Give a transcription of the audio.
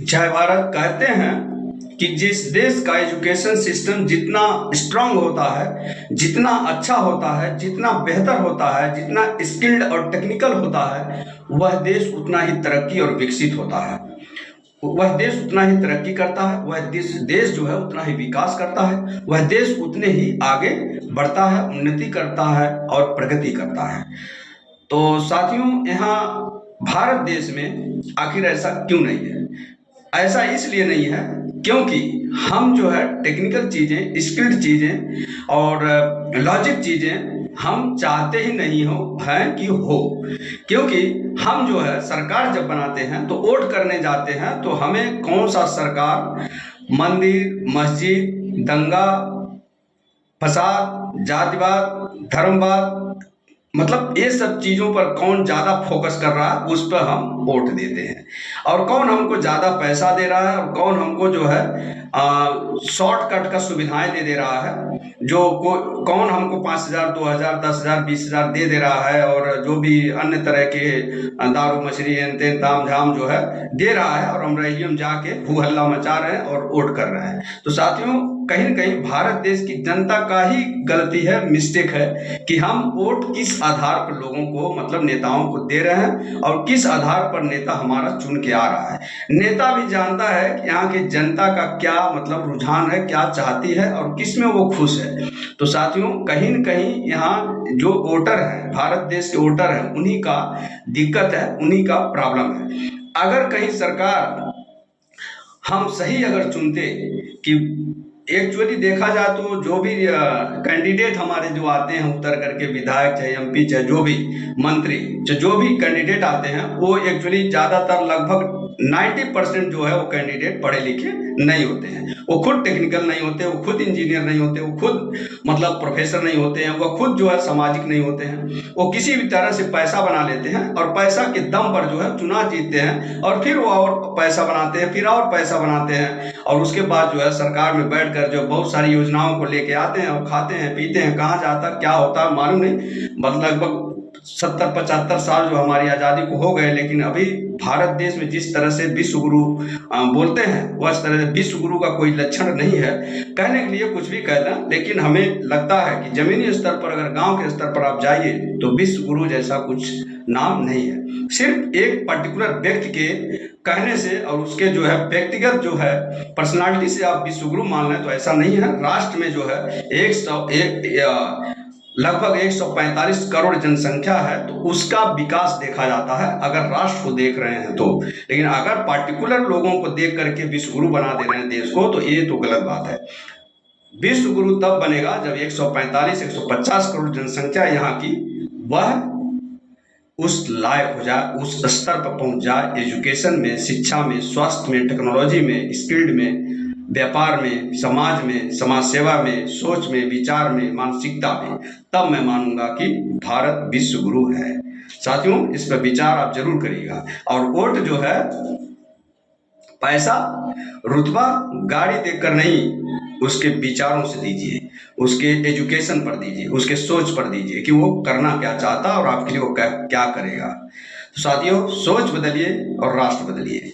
जय भारत कहते हैं कि जिस देश का एजुकेशन सिस्टम जितना स्ट्रांग होता है, जितना अच्छा होता है, जितना बेहतर होता है, जितना स्किल्ड और टेक्निकल होता है, वह देश उतना ही तरक्की और विकसित होता है। वह देश उतना ही तरक्की करता है, वह देश जो है उतना ही विकास करता है, वह देश उतने ही आगे बढ़ता है, उन्नति करता है और प्रगति करता है। तो साथियों, यहाँ भारत देश में आखिर ऐसा क्यों नहीं है? ऐसा इसलिए नहीं है क्योंकि हम जो है टेक्निकल चीज़ें, स्किल्ड चीज़ें और लॉजिक चीज़ें हम चाहते ही नहीं हैं कि हो। क्योंकि हम जो है सरकार जब बनाते हैं तो वोट करने जाते हैं तो हमें कौन सा सरकार मंदिर, मस्जिद, दंगा फसाद, जातिवाद, धर्मवाद, मतलब ये सब चीज़ों पर कौन ज़्यादा फोकस कर रहा है उस पर हम वोट देते हैं। और कौन हमको ज़्यादा पैसा दे रहा है और कौन हमको जो है शॉर्टकट का सुविधाएं दे रहा है, जो कौन हमको 5,000, 2,000, 10,000, 20,000 दे रहा है और जो भी अन्य तरह के दारू मछली एन ताम झाम जो है दे रहा है, और हम रैलियों में जाके हू हल्ला मचा रहे हैं और वोट कर रहे हैं। तो साथियों, कहीं न कहीं भारत देश की जनता का ही गलती है, मिस्टेक है कि हम वोट किस आधार पर लोगों को, मतलब नेताओं को दे रहे हैं और किस आधार पर नेता हमारा चुन के आ रहा है। नेता भी जानता है कि यहाँ की जनता का क्या मतलब रुझान है, क्या चाहती है और किस में वो खुश है। तो साथियों, कहीं न कहीं यहाँ जो वोटर है, भारत देश के वोटर है, उन्हीं का दिक्कत है, उन्हीं का प्रॉब्लम है। अगर कहीं सरकार हम सही अगर चुनते कि एक्चुअली देखा जाए तो जो भी कैंडिडेट हमारे जो आते हैं उतर करके, विधायक चाहे एमपी चाहे जो भी मंत्री जो भी कैंडिडेट आते हैं, वो एक्चुअली ज़्यादातर लगभग 90% जो है वो कैंडिडेट पढ़े लिखे नहीं होते हैं। वो खुद टेक्निकल नहीं होते, वो खुद इंजीनियर नहीं होते, वो खुद मतलब प्रोफेसर नहीं होते हैं, वो खुद जो है सामाजिक नहीं होते हैं। वो किसी भी तरह से पैसा बना लेते हैं और पैसा के दम पर जो है चुनाव जीतते हैं और फिर वो और पैसा बनाते हैं, फिर और पैसा बनाते हैं और उसके बाद जो है सरकार में बैठ कर जो बहुत सारी योजनाओं को लेके आते हैं और खाते हैं पीते हैं। कहाँ जाता क्या होता है मालूम नहीं। लगभग 70-75 साल जो हमारी आज़ादी को हो गए, लेकिन अभी भारत देश में जिस तरह से विश्व गुरु बोलते हैं वह इस तरह से विश्व गुरु का कोई लक्षण नहीं है। कहने के लिए कुछ भी कह दें, लेकिन हमें लगता है कि जमीनी स्तर पर, अगर गांव के स्तर पर आप जाइए तो विश्व गुरु जैसा कुछ नाम नहीं है। सिर्फ एक पर्टिकुलर व्यक्ति के कहने से और उसके जो है व्यक्तिगत जो है पर्सनालिटी से आप विश्व गुरु मान लें तो ऐसा नहीं है। राष्ट्र में जो है लगभग 145 करोड़ जनसंख्या है, तो उसका विकास देखा जाता है अगर राष्ट्र को देख रहे हैं तो। लेकिन अगर पार्टिकुलर लोगों को देख करके विश्व गुरु बना दे रहे हैं देश को, तो ये तो गलत बात है। विश्व गुरु तब बनेगा जब 145-150 करोड़ जनसंख्या यहाँ की वह उस लायक हो जाए, उस स्तर पर पहुंच जाए, एजुकेशन में, शिक्षा में, स्वास्थ्य में, टेक्नोलॉजी में, स्किल्ड में, व्यापार में, समाज में, समाज सेवा में, सोच में, विचार में, मानसिकता में। तब मैं मानूंगा कि भारत विश्व गुरु है। साथियों, इस पर विचार आप जरूर करिएगा। और वोट जो है पैसा, रुतबा, गाड़ी देखकर नहीं, उसके विचारों से दीजिए, उसके एजुकेशन पर दीजिए, उसके सोच पर दीजिए कि वो करना क्या चाहता और आपके लिए वो क्या करेगा। तो साथियों, सोच बदलिए और राष्ट्र बदलिए।